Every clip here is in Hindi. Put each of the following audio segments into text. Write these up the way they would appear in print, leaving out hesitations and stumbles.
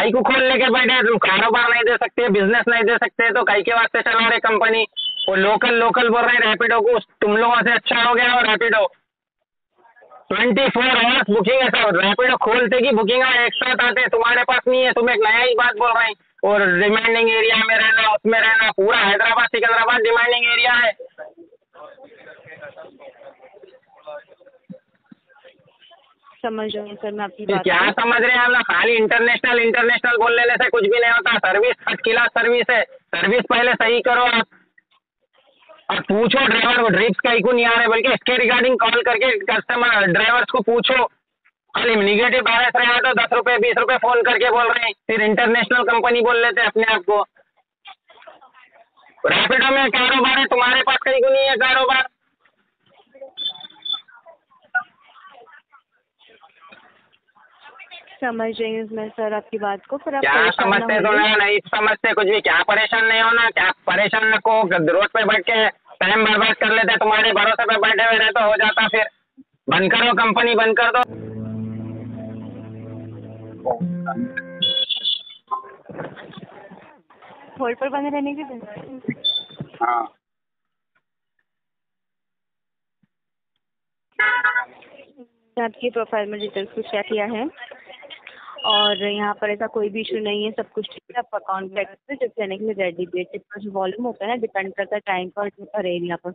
कई को खोल लेके बैठे, तुम कारोबार नहीं दे सकते, बिजनेस नहीं दे सकते, तो कई के वास्ते चला रहे कंपनी। वो लोकल लोकल बोल रहे रैपिडो को, तुम लोगों से अच्छा हो गया। और रैपिडो 24 आवर्स बुकिंग है सर। रैपिडो खोलते की बुकिंग एक साथ आते, तुम्हारे पास नहीं है। तुम एक नया ही बात बोल रहे हैं। और डिमांडिंग एरिया में रहना, उसमें रहना, पूरा हैदराबाद सिकंदराबाद डिमांडिंग एरिया है। समझ रही हूँ सर मैं आपकी बात। क्या समझ रहे हैं आप लोग? खाली इंटरनेशनल इंटरनेशनल बोल लेने से कुछ भी नहीं होता। सर्विस फर्स्ट क्लास सर्विस है। सर्विस पहले सही करो आप, और पूछो ड्राइवर को ड्रिप्स कहीं को नहीं आ रहे, बल्कि इसके रिगार्डिंग कॉल करके कस्टमर ड्राइवर्स को पूछो। खाली निगेटिव बैलेंस रहा तो 10 रुपये 20 रुपये फोन करके बोल रहे हैं, फिर इंटरनेशनल कंपनी बोल लेते हैं अपने आप को। रैपिडो में कारोबार है, तुम्हारे पास कहीं को नहीं है कारोबार। समझ रही हूँ मैं सर आपकी बात को। फिर आप क्या समझते तो नहीं समझते कुछ भी। क्या परेशान नहीं होना, क्या परेशान न को रोड पे बैठ के टाइम बर्बाद कर लेते, तुम्हारे भरोसे पे बैठे हुए रहे तो हो जाता। फिर बंद करो, कंपनी बंद कर दो। होल्ड पर बने रहने की। हाँ आपकी प्रोफाइल में डिटेल्स कुछ चेक किया है और यहाँ पर ऐसा कोई भी इशू नहीं है, सब कुछ ठीक है। आपका अकाउंट बैक से जब देने के लिए रेडी ट्रिप का जो वॉल्यूम होता है ना, डिपेंड करता है टाइम पर एरिया पर।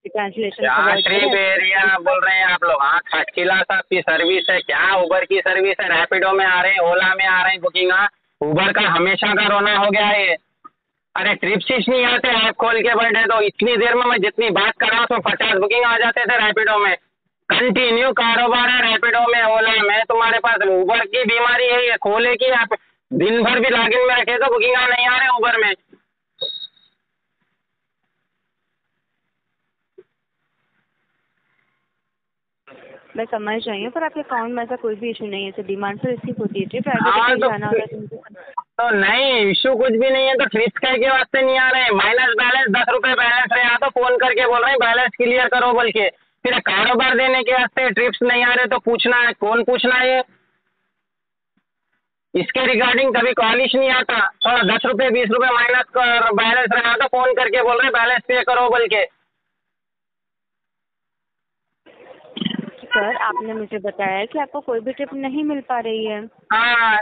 कैंसिलेशन ट्रिप एरिया बोल रहे हैं आप लोग। हाँ, थर्ड क्लास आपकी सर्विस है। क्या उबर की सर्विस है? रैपिडो में आ रहे हैं, ओला में आ रहे हैं बुकिंग। उबर का हमेशा का रोना हो गया है। अरे ट्रिप सीट नहीं आते, ऐप खोल के बैठे तो इतनी देर में मैं जितनी बात कर रहा हूँ उसमें 50 बुकिंग आ जाते थे रैपिडो में। कंटिन्यू कारोबार है रैपिडो में, ओला में। तुम्हारे पास उबर की बीमारी है, ये खोले की आप दिन भर भी लॉगिन में रखे तो बुकिंग नहीं आ रहे उबर में। मैं समझ रही हूँ, पर आपके अकाउंट में ऐसा कोई भी इशू नहीं है। तो डिमांड पर रिसीव होती है ट्रिप, हाँ तो नहीं, इशू कुछ भी नहीं है तो ट्रिप्स के वास्ते नहीं आ रहे। माइनस बैलेंस 10 रुपये बैलेंस रहे तो फोन करके बोल रहे हैं बैलेंस क्लियर करो बोल के। फिर कारोबार देने के वास्ते ट्रिप्स नहीं आ रहे तो पूछना है, कौन पूछना है? इसके रिगार्डिंग कभी कॉल ही नहीं आता। थोड़ा 10 रुपये 20 रुपये माइनस कर बैलेंस रहा तो फोन करके बोल रहे हैं बैलेंस पे करो बोल के। सर आपने मुझे बताया कि आपको कोई भी ट्रिप नहीं मिल पा रही है। हाँ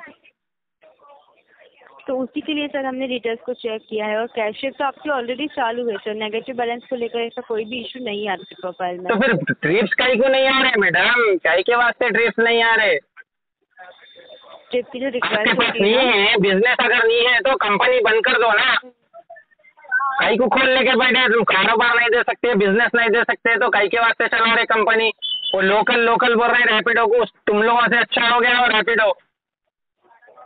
तो उसी के लिए सर हमने डिटेल्स को चेक किया है और कैशियर तो आपकी ऑलरेडी चालू है सर। नेगेटिव बैलेंस को लेकर ऐसा कोई भी इशू नहीं है आपकी प्रोफाइल में। तो फिर ट्रिप्स कहीं को नहीं आ रहे मैडम? कहीं के वास्ते ट्रिप्स नहीं आ रहे? ट्रिप की जो आपके रिक्वायर्ड पास नहीं है, बिजनेस अगर नहीं है तो कंपनी बंद कर दो ना। कई को खोल लेके बैठे, तुम कारोबार नहीं दे सकते, बिजनेस नहीं दे सकते, तो कई के वास्ते चला रहे कंपनी। वो लोकल लोकल बोल रहे रैपिडो को, तुम लोगों से अच्छा हो गया। और रैपिडो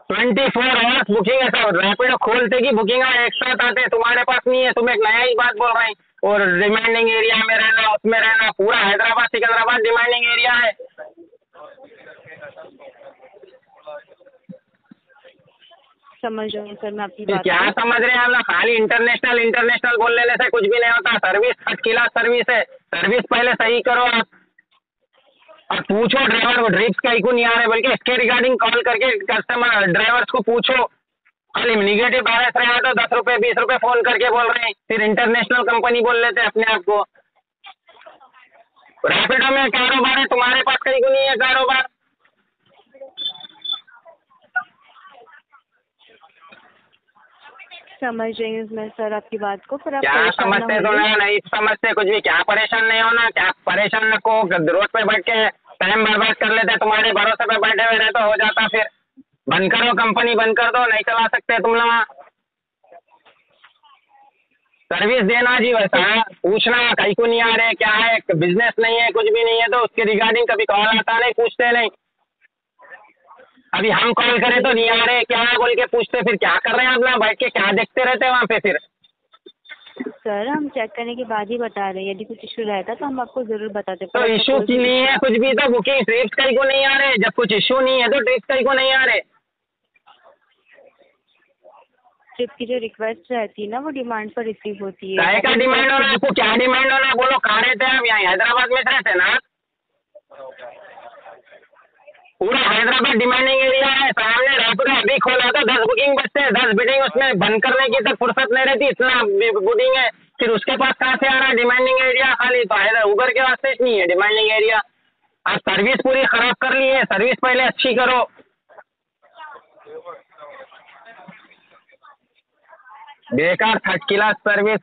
24 आवर्स बुकिंग है सर। रैपिडो खोलते की बुकिंग एक साथ आते, तुम्हारे पास नहीं है। तुम एक नया ही बात बोल रहे हैं। और डिमांडिंग एरिया में रहना, उसमें रहना, पूरा हैदराबाद सिकंदराबाद डिमांडिंग एरिया है। समझ रही हूँ सर मैं आपकी बात। क्या समझ रहे हैं आप लोग? खाली इंटरनेशनल इंटरनेशनल बोल लेने से कुछ भी नहीं होता। सर्विस फर्स्ट क्लास सर्विस है। सर्विस पहले सही करो आप, और पूछो ड्राइवर को ड्रिप्स कहीं को नहीं आ रहे, बल्कि इसके रिगार्डिंग कॉल करके कस्टमर ड्राइवर्स को पूछो। खाली निगेटिव बैलेंस रहा तो 10 रुपये 20 रुपये फोन करके बोल रहे हैं, फिर इंटरनेशनल कंपनी बोल लेते हैं अपने आप को। रैपिडो में कारोबार है, तुम्हारे पास कहीं को नहीं है कारोबार। समझ रही हूँ मैं सर आपकी बात को। फिर आप क्या समझते तो नहीं समझते कुछ भी। क्या परेशान नहीं होना, क्या परेशान न को रोड पे बैठ के टाइम बर्बाद कर लेते, तुम्हारे भरोसे पे बैठे हुए रहे तो हो जाता। फिर बंद करो, कंपनी बंद कर दो, नहीं चला सकते तुम लोग। सर्विस देना जी वैसा, पूछना कहीं को नहीं आ रहे, क्या है, बिजनेस नहीं है, कुछ भी नहीं है, तो उसके रिगार्डिंग कभी कॉल आता नहीं, पूछते नहीं। अभी हम कॉल करें तो नहीं आ रहे, क्या बोल के पूछते, फिर क्या कर रहे हैं आप लोग बैठ के, क्या देखते रहते हैं वहाँ पे? फिर सर हम चेक करने के बाद ही बता रहे हैं। यदि कुछ इशू रहता तो हम आपको जरूर बताते। तो इशू की नहीं है कुछ भी, तो बुकिंग ट्रिप्स कहीं को नहीं आ रहे। जब कुछ इशू नहीं है तो ट्रिप्स कहीं को नहीं आ रहे। ट्रिप की जो रिक्वेस्ट रहती है ना, वो डिमांड पर रिसीव होती है। काय का डिमांड होना, आपको क्या डिमांड होना, बोलो। कहाँ रहते हैं आप? यहाँ हैदराबाद में रहते ना? पूरा हैदराबाद डिमांडिंग एरिया है, सामने रैपिडो अभी खोला तो 10 बुकिंग बचते हैं, 10 बिडिंग उसमें बंद करने की तक फुर्सत नहीं रहती, इतना बुकिंग है। फिर उसके पास कहाँ से आ रहा है डिमांडिंग एरिया खाली, तो है उबर के वास्ते ही नहीं है डिमांडिंग एरिया। आप सर्विस पूरी खराब कर ली है, सर्विस पहले अच्छी करो। बेकार थर्ड क्लास सर्विस।